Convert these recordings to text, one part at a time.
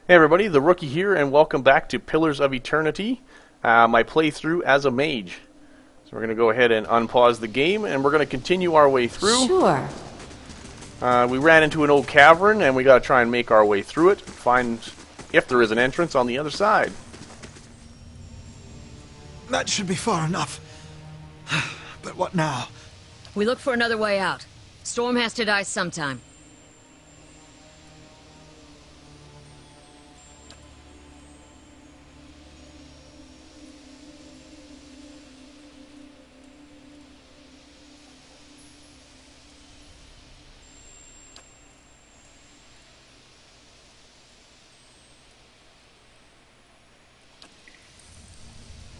Hey everybody, the Rookie here, and welcome back to Pillars of Eternity, my playthrough as a mage. So we're going to go ahead and unpause the game, and we're going to continue our way through. Sure. We ran into an old cavern, and we got to try and make our way through it, find if there is an entrance on the other side. That should be far enough. But what now? We look for another way out. Storm has to die sometime.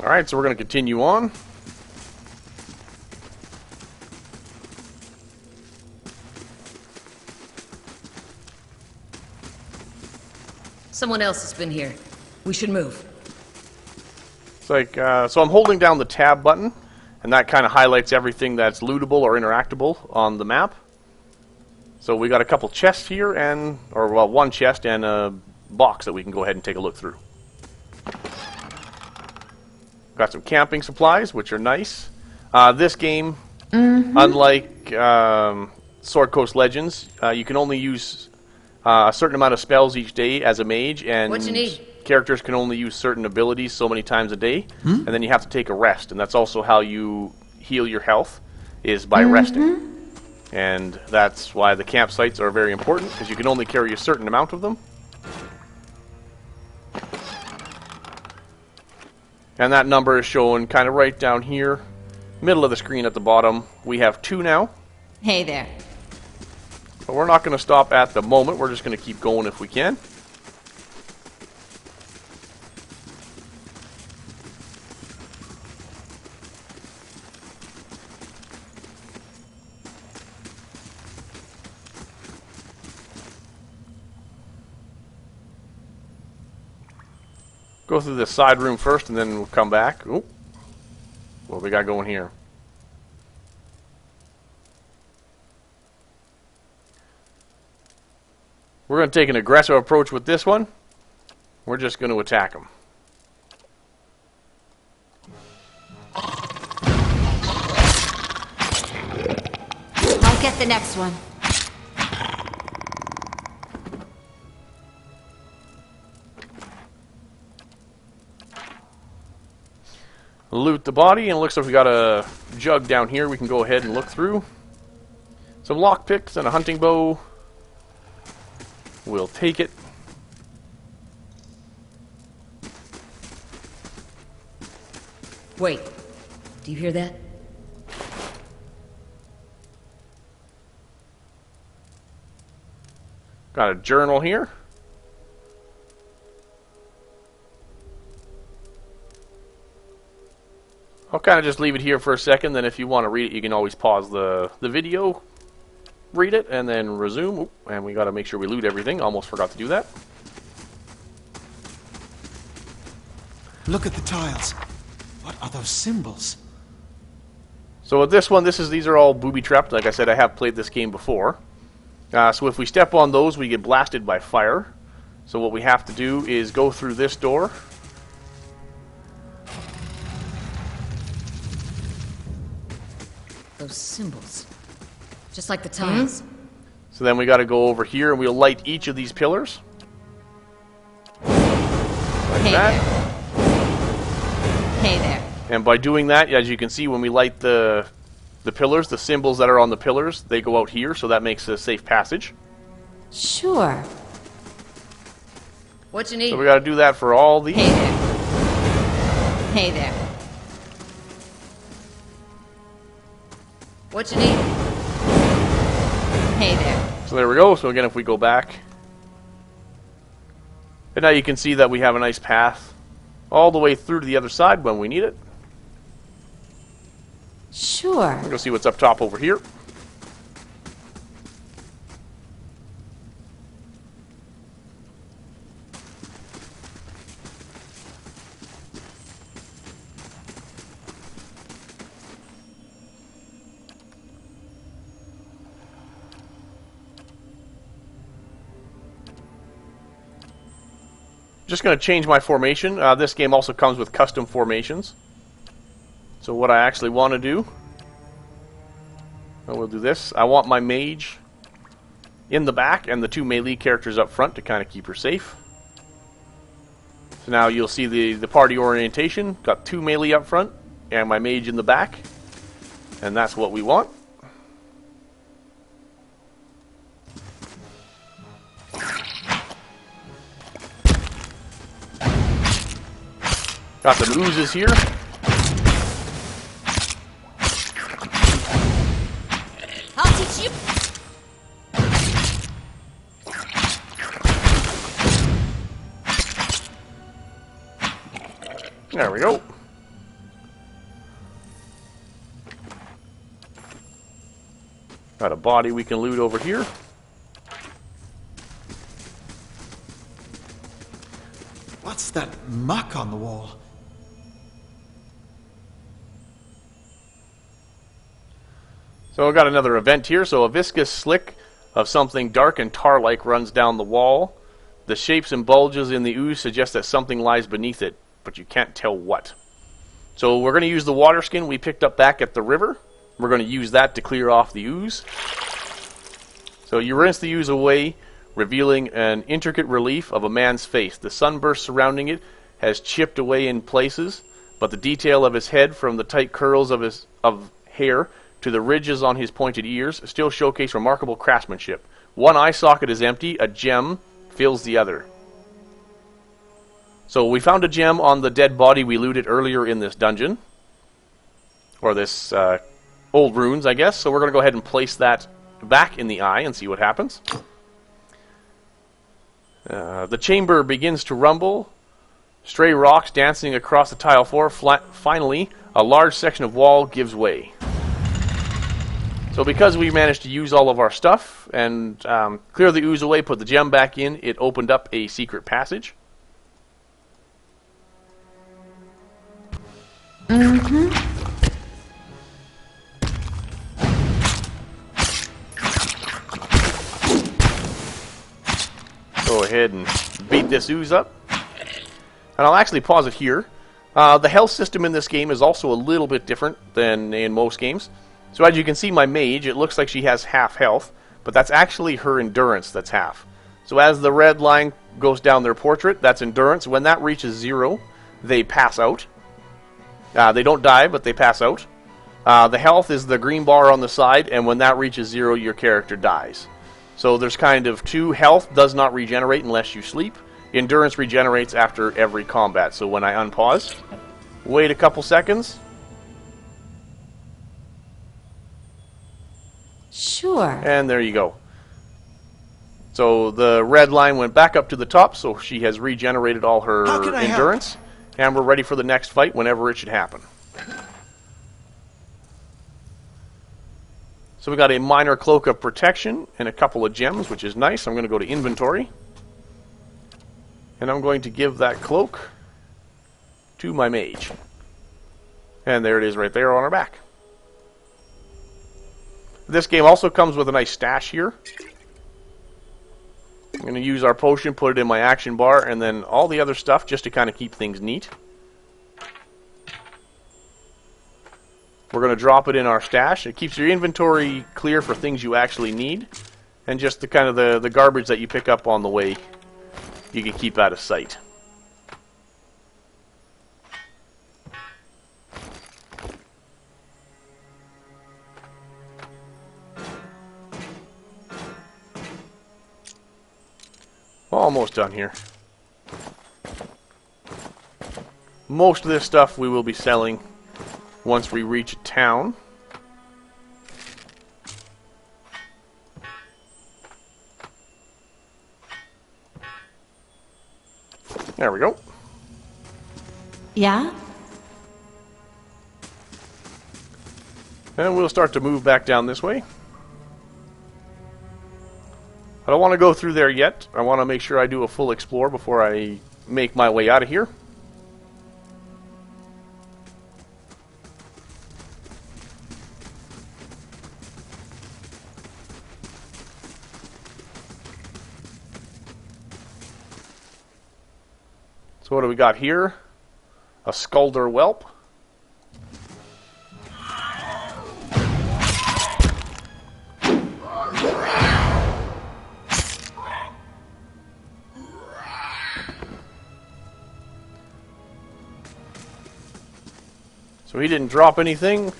Alright, so we're going to continue on. Someone else has been here. We should move. It's like, so I'm holding down the tab button, and that kind of highlights everything that's lootable or interactable on the map. So we got a couple chests here, or one chest and a box that we can go ahead and take a look through. Got some camping supplies, which are nice. This game, unlike Sword Coast Legends, you can only use a certain amount of spells each day as a mage, and What you need? characters can only use certain abilities so many times a day, and then you have to take a rest, and that's also how you heal your health, is by resting. And that's why the campsites are very important, because you can only carry a certain amount of them. And that number is shown kind of right down here, middle of the screen at the bottom. We have 2 now. Hey there. But we're not going to stop at the moment. We're just going to keep going if we can. Go through this side room first, and then we'll come back. Ooh. What we got going here? We're going to take an aggressive approach with this one. We're just going to attack them. I'll get the next one. Loot the body, and it looks like we got a jug down here we can go ahead and look through. Some lockpicks and a hunting bow. We'll take it. Wait. Do you hear that? Got a journal here. I'll kind of just leave it here for a second, then if you want to read it, you can always pause the video, read it, and then resume. Oop, and we got to make sure we loot everything. Almost forgot to do that. Look at the tiles. What are those symbols? So with this one, these are all booby-trapped. Like I said, I have played this game before. So if we step on those, we get blasted by fire. So what we have to do is go through this door. Those symbols. Just like the tiles. So then we got to go over here, and we'll light each of these pillars. Like Hey that. there. Hey there. And by doing that, as you can see, when we light the pillars, the symbols that are on the pillars, they go out here, so that makes a safe passage. Sure. What you need? So we got to do that for all these. Hey there. Hey there. What you need? Hey there. So there we go. So again, if we go back, and now you can see that we have a nice path all the way through to the other side when we need it. Sure. We'll go see what's up top over here. Just going to change my formation. This game also comes with custom formations. So what I actually want to do, we'll do this. I want my mage in the back and the 2 melee characters up front to kind of keep her safe. So now you'll see the party orientation. Got 2 melee up front and my mage in the back. And that's what we want. Got some oozes here. I'll teach you. There we go. Got a body we can loot over here. What's that muck on the wall? So I've got another event here. So a viscous slick of something dark and tar-like runs down the wall. The shapes and bulges in the ooze suggest that something lies beneath it, but you can't tell what. So we're going to use the water skin we picked up back at the river. We're going to use that to clear off the ooze. So you rinse the ooze away, revealing an intricate relief of a man's face. The sunburst surrounding it has chipped away in places, but the detail of his head, from the tight curls of hair to the ridges on his pointed ears, still showcase remarkable craftsmanship. One eye socket is empty, a gem fills the other. So we found a gem on the dead body we looted earlier in this dungeon. Or this old runes, I guess. So we're going to go ahead and place that back in the eye and see what happens. The chamber begins to rumble. Stray rocks dancing across the tile floor. Finally, a large section of wall gives way. So because we managed to use all of our stuff and clear the ooze away, put the gem back in, it opened up a secret passage. Go ahead and beat this ooze up. And I'll actually pause it here. The health system in this game is also a little bit different than in most games. So as you can see, my mage, it looks like she has half health, but that's actually her endurance that's half. So as the red line goes down their portrait, that's endurance. When that reaches 0, they pass out. They don't die, but they pass out. The health is the green bar on the side, and when that reaches 0, your character dies. So there's kind of 2. Health does not regenerate unless you sleep. Endurance regenerates after every combat. So when I unpause, wait a couple seconds. Sure. And there you go. So the red line went back up to the top, so she has regenerated all her endurance. And we're ready for the next fight whenever it should happen. So we got a minor cloak of protection and a couple of gems, which is nice. I'm going to go to inventory. And I'm going to give that cloak to my mage. And there it is right there on her back. This game also comes with a nice stash here. I'm going to use our potion, put it in my action bar, and then all the other stuff just to kind of keep things neat. We're going to drop it in our stash. It keeps your inventory clear for things you actually need, and just the kind of the garbage that you pick up on the way, you can keep out of sight. Almost done here. Most of this stuff we will be selling once we reach a town. There we go. Yeah? And we'll start to move back down this way. I don't want to go through there yet. I want to make sure I do a full explore before I make my way out of here. So what do we got here? A Skulder Whelp. So he didn't drop anything.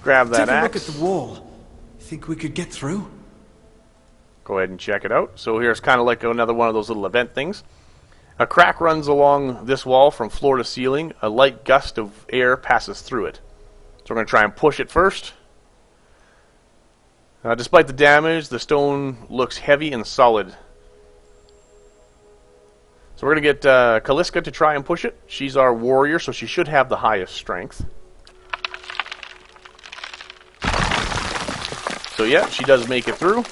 Grab that Take a axe. look at the wall. Think we could get through? Go ahead and check it out. So here's kind of like another one of those little event things. A crack runs along this wall from floor to ceiling. A light gust of air passes through it. So we're going to try and push it first. Despite the damage, the stone looks heavy and solid. So we're going to get Kaliska to try and push it. She's our warrior, so she should have the highest strength. So yeah, she does make it through.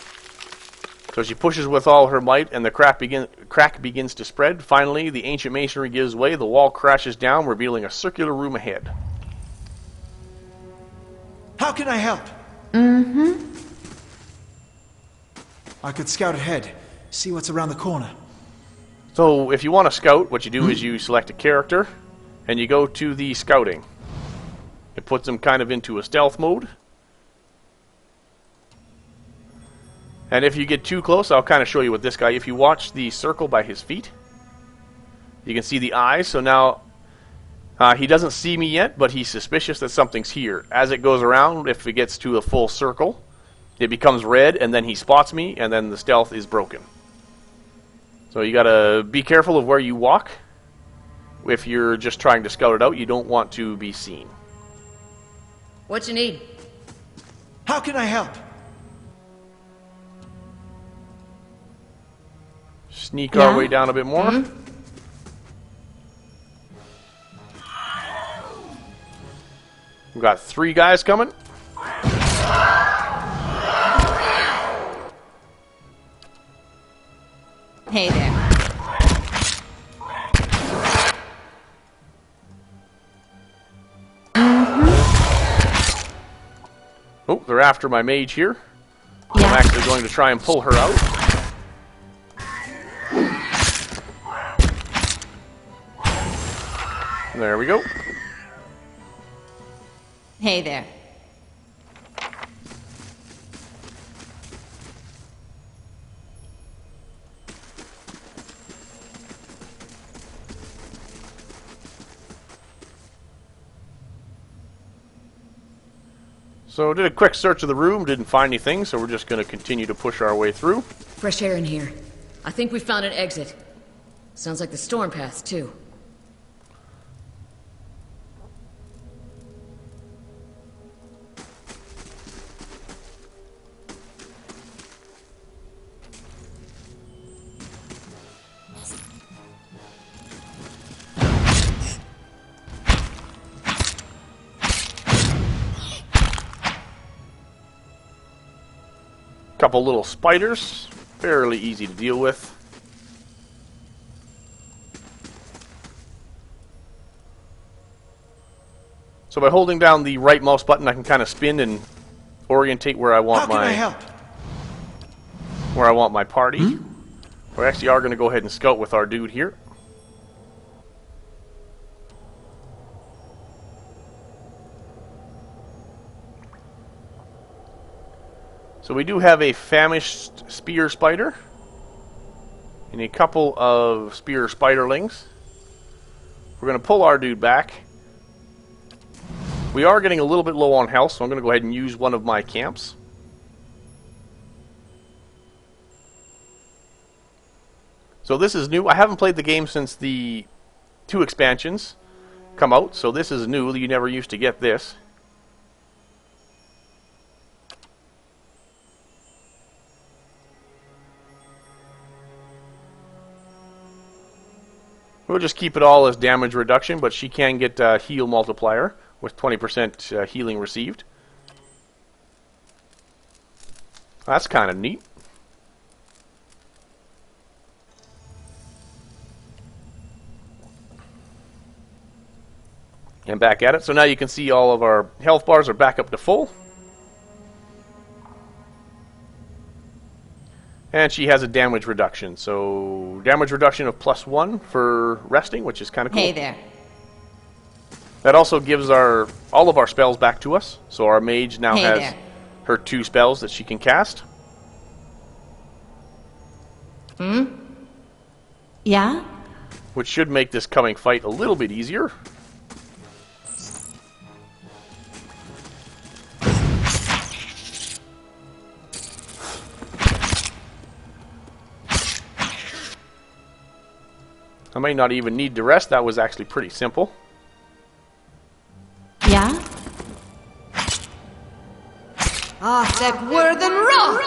So she pushes with all her might, and the crack begins to spread. Finally, the ancient masonry gives way. The wall crashes down, revealing a circular room ahead. How can I help? I could scout ahead, see what's around the corner. So if you want to scout, what you do is you select a character, and you go to the scouting. It puts them kind of into a stealth mode. And if you get too close, I'll kind of show you with this guy. If you watch the circle by his feet, you can see the eyes. So now he doesn't see me yet, but he's suspicious that something's here. As it goes around, if it gets to a full circle, it becomes red, and then he spots me, and then the stealth is broken. So you gotta be careful of where you walk. If you're just trying to scout it out, you don't want to be seen. What you need? How can I help? Sneak our way down a bit more. We've got 3 guys coming. Hey there. Oh, they're after my mage here. Yeah. I'm actually going to try and pull her out. There we go. Hey there. So did a quick search of the room, didn't find anything, so we're just going to continue to push our way through. Fresh air in here. I think we found an exit. Sounds like the storm path, too. Couple little spiders, fairly easy to deal with. So by holding down the right mouse button, I can kind of spin and orientate where I want How can I help? my party. We actually are going to go ahead and scout with our dude here. So we do have a famished spear spider and a couple of spear spiderlings. We're going to pull our dude back. We are getting a little bit low on health, so I'm going to go ahead and use one of my camps. So this is new. I haven't played the game since the 2 expansions come out, so this is new. You never used to get this. We'll just keep it all as damage reduction, but she can get heal multiplier with 20% healing received. That's kind of neat. And back at it. So now you can see all of our health bars are back up to full. And she has a damage reduction. So damage reduction of +1 for resting, which is kind of cool. Hey there. That also gives all of our spells back to us. So our mage now Hey has there. her 2 spells that she can cast. Yeah? Which should make this coming fight a little bit easier. I may not even need to rest. That was actually pretty simple. Yeah? Word and raw!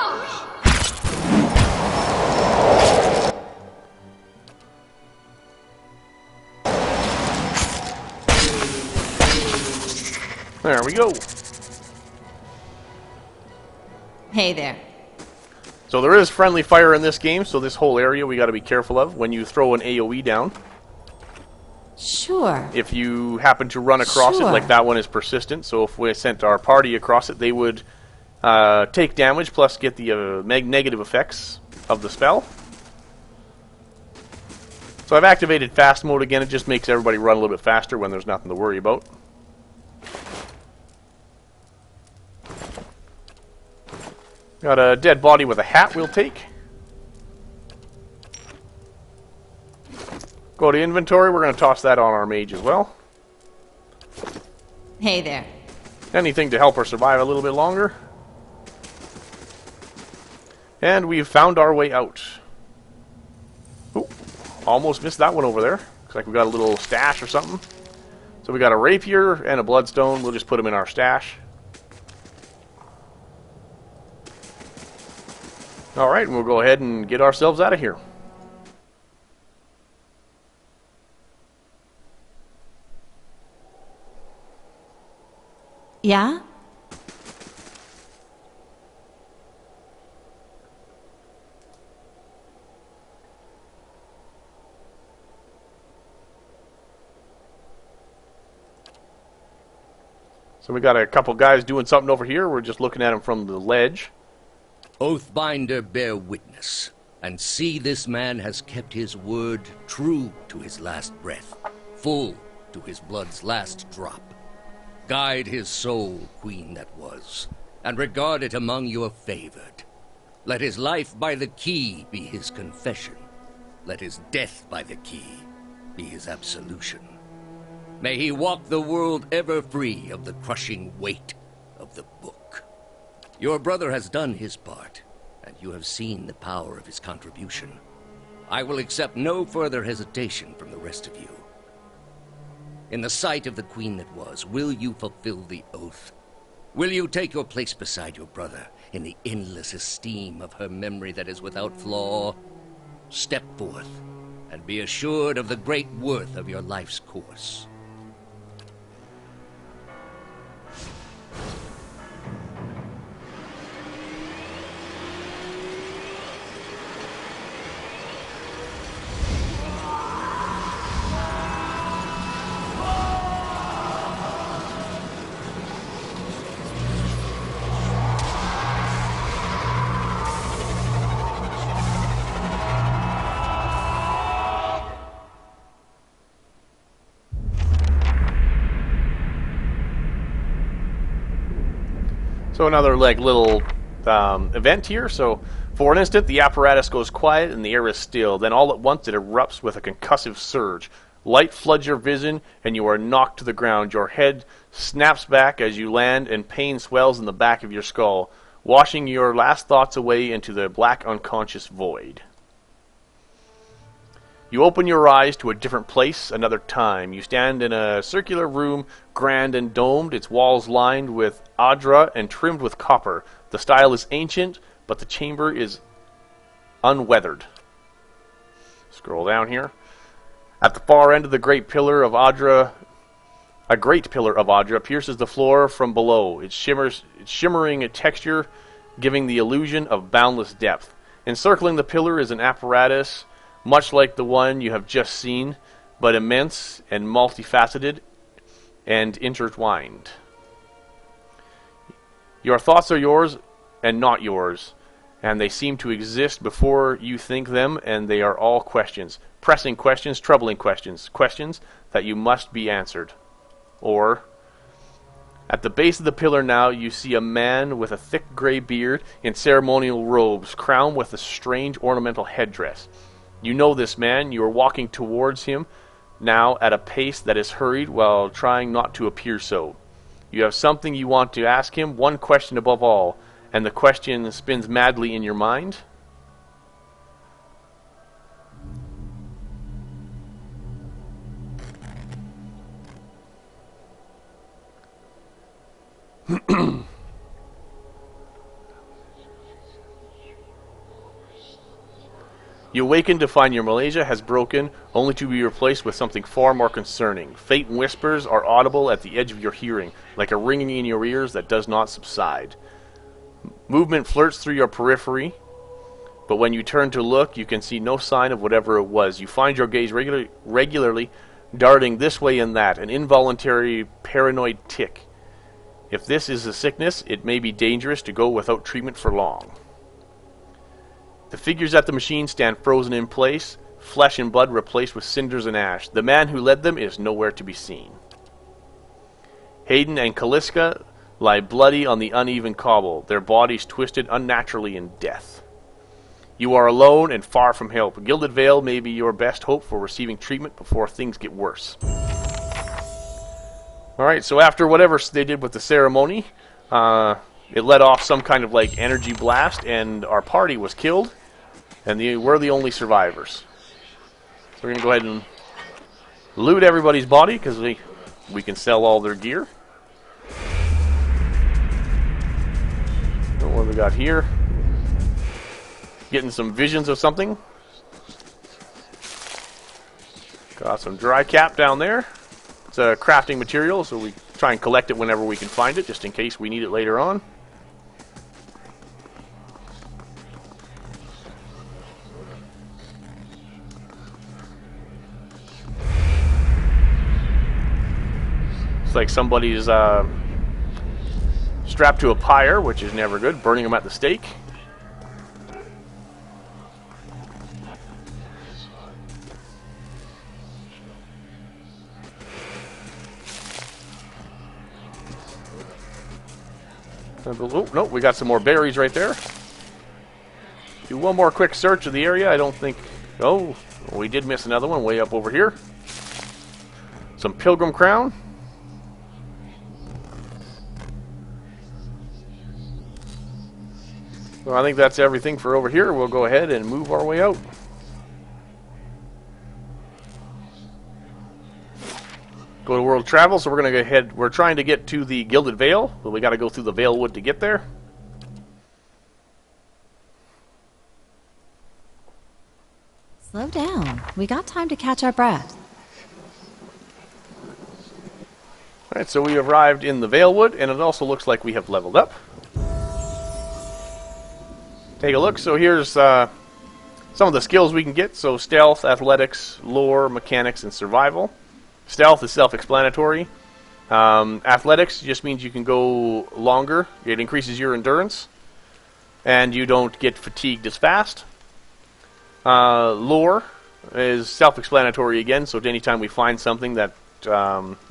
There we go. Hey there. So there is friendly fire in this game, so this whole area we got to be careful of when you throw an AoE down. Sure. If you happen to run across it, Sure. like that one is persistent, so if we sent our party across it, they would take damage plus get the negative effects of the spell. So I've activated fast mode again. It just makes everybody run a little bit faster when there's nothing to worry about. Got a dead body with a hat we'll take. Go to inventory. We're going to toss that on our mage as well. Hey there. Anything to help her survive a little bit longer. And we've found our way out. Ooh, almost missed that one over there. Looks like we got a little stash or something. So we got a rapier and a bloodstone. We'll just put them in our stash. Alright, and we'll go ahead and get ourselves out of here. Yeah? So we got a couple guys doing something over here. We're just looking at them from the ledge. Oathbinder, bear witness, and see this man has kept his word true to his last breath, full to his blood's last drop. Guide his soul, queen that was, and regard it among your favored. Let his life by the key be his confession. Let his death by the key be his absolution. May he walk the world ever free of the crushing weight of the book. Your brother has done his part, and you have seen the power of his contribution. I will accept no further hesitation from the rest of you. In the sight of the queen that was, will you fulfill the oath? Will you take your place beside your brother in the endless esteem of her memory that is without flaw? Step forth, and be assured of the great worth of your life's course. So another little event here. So for an instant, the apparatus goes quiet and the air is still. Then all at once, it erupts with a concussive surge. Light floods your vision, and you are knocked to the ground. Your head snaps back as you land, and pain swells in the back of your skull, washing your last thoughts away into the black unconscious void. You open your eyes to a different place, another time. You stand in a circular room, grand and domed, its walls lined with adra and trimmed with copper. The style is ancient, but the chamber is unweathered. Scroll down here. At the far end of the great pillar of adra, a great pillar of adra pierces the floor from below. Its shimmering texture, giving the illusion of boundless depth. Encircling the pillar is an apparatus much like the one you have just seen, but immense and multifaceted and intertwined. Your thoughts are yours and not yours, and they seem to exist before you think them, and they are all questions. Pressing questions, troubling questions. Questions that you must be answered. Or, at the base of the pillar now, you see a man with a thick gray beard in ceremonial robes, crowned with a strange ornamental headdress. You know this man. You are walking towards him now at a pace that is hurried while trying not to appear so. You have something you want to ask him, one question above all, and the question spins madly in your mind. You awaken to find your Malaysia has broken, only to be replaced with something far more concerning. Faint whispers are audible at the edge of your hearing, like a ringing in your ears that does not subside. Movement flirts through your periphery, but when you turn to look, you can see no sign of whatever it was. You find your gaze regularly darting this way and that, an involuntary paranoid tic. If this is a sickness, it may be dangerous to go without treatment for long. The figures at the machine stand frozen in place, flesh and blood replaced with cinders and ash. The man who led them is nowhere to be seen. Hayden and Kaliska lie bloody on the uneven cobble, their bodies twisted unnaturally in death. You are alone and far from help. Gilded Veil may be your best hope for receiving treatment before things get worse. Alright, so after whatever they did with the ceremony, it let off some kind of like energy blast, and our party was killed, and we're the only survivors. So we're going to go ahead and loot everybody's body, because we can sell all their gear. What do we got here? Getting some visions of something. Got some dry cap down there. It's a crafting material, so we try and collect it whenever we can find it, just in case we need it later on. It's like somebody's strapped to a pyre, which is never good, burning them at the stake. Oh, no, we got some more berries right there. Do one more quick search of the area. I don't think... Oh, we did miss another one way up over here. Some pilgrim crown. So I think that's everything for over here. We'll go ahead and move our way out. Go to world travel, so we're going to go ahead. We're trying to get to the Gilded Veil, but we got to go through the Veil Wood to get there. Slow down. We got time to catch our breath. Alright, so we arrived in the Veil Wood, and it also looks like we have leveled up. Take a look. So here's some of the skills we can get. So stealth, athletics, lore, mechanics, and survival. Stealth is self-explanatory. Athletics just means you can go longer. It increases your endurance, and you don't get fatigued as fast. Lore is self-explanatory again, so anytime we find something that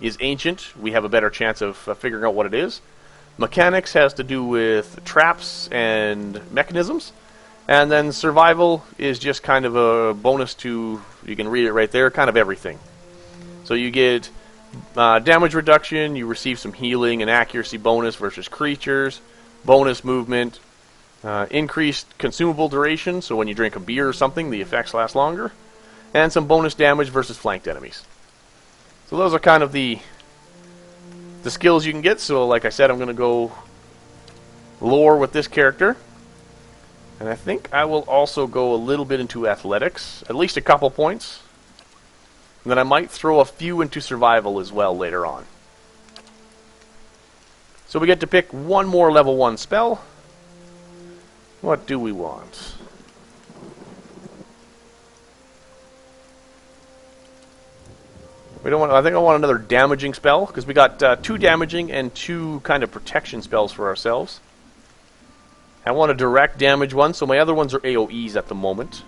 is ancient, we have a better chance of figuring out what it is. Mechanics has to do with traps and mechanisms. And then survival is just kind of a bonus to, you can read it right there, kind of everything. So you get damage reduction, you receive some healing and accuracy bonus versus creatures, bonus movement, increased consumable duration, so when you drink a beer or something, the effects last longer, and some bonus damage versus flanked enemies. So those are kind of the skills you can get. So like I said, I'm going to go lore with this character. And I think I will also go a little bit into athletics, at least a couple points. And then I might throw a few into survival as well later on. So we get to pick one more level 1 spell. What do we want? We don't want. I think I want another damaging spell, because we got 2 damaging and 2 kind of protection spells for ourselves. I want a direct damage one, so my other ones are AoEs at the moment.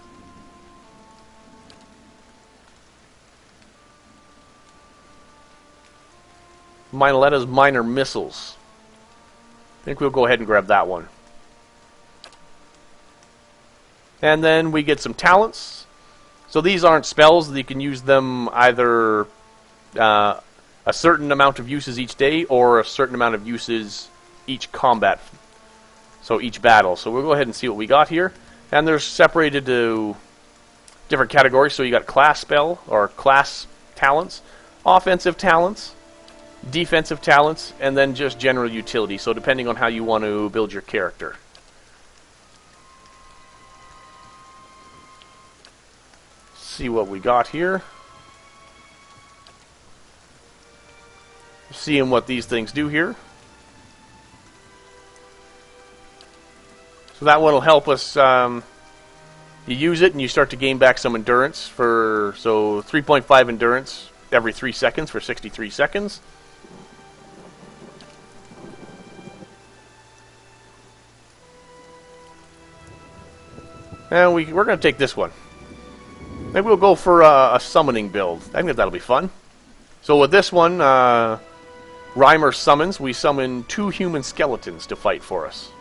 Minelettas minor missiles. I think we'll go ahead and grab that one. And then we get some talents. So these aren't spells. You can use them either a certain amount of uses each day or a certain amount of uses each combat. So each battle. So we'll go ahead and see what we got here. And they're separated to different categories. So you got class spell or class talents, offensive talents, defensive talents, and then just general utility. So depending on how you want to build your character. See what we got here. Seeing what these things do here. So that one will help us. You use it and you start to gain back some endurance for 3.5 endurance every 3 seconds for 63 seconds. And we're going to take this one. Maybe we'll go for a summoning build. I think that'll be fun. So with this one, Reimer summons. We summon 2 human skeletons to fight for us.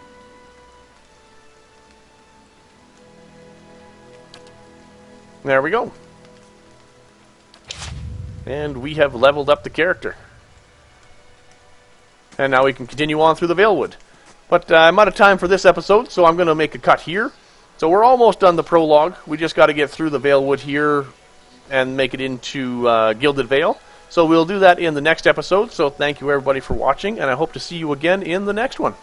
There we go. And we have leveled up the character. And now we can continue on through the Veilwood. But I'm out of time for this episode, so I'm going to make a cut here. So we're almost done the prologue. We just got to get through the Veilwood here and make it into Gilded Veil. So we'll do that in the next episode. So thank you everybody for watching, and I hope to see you again in the next one.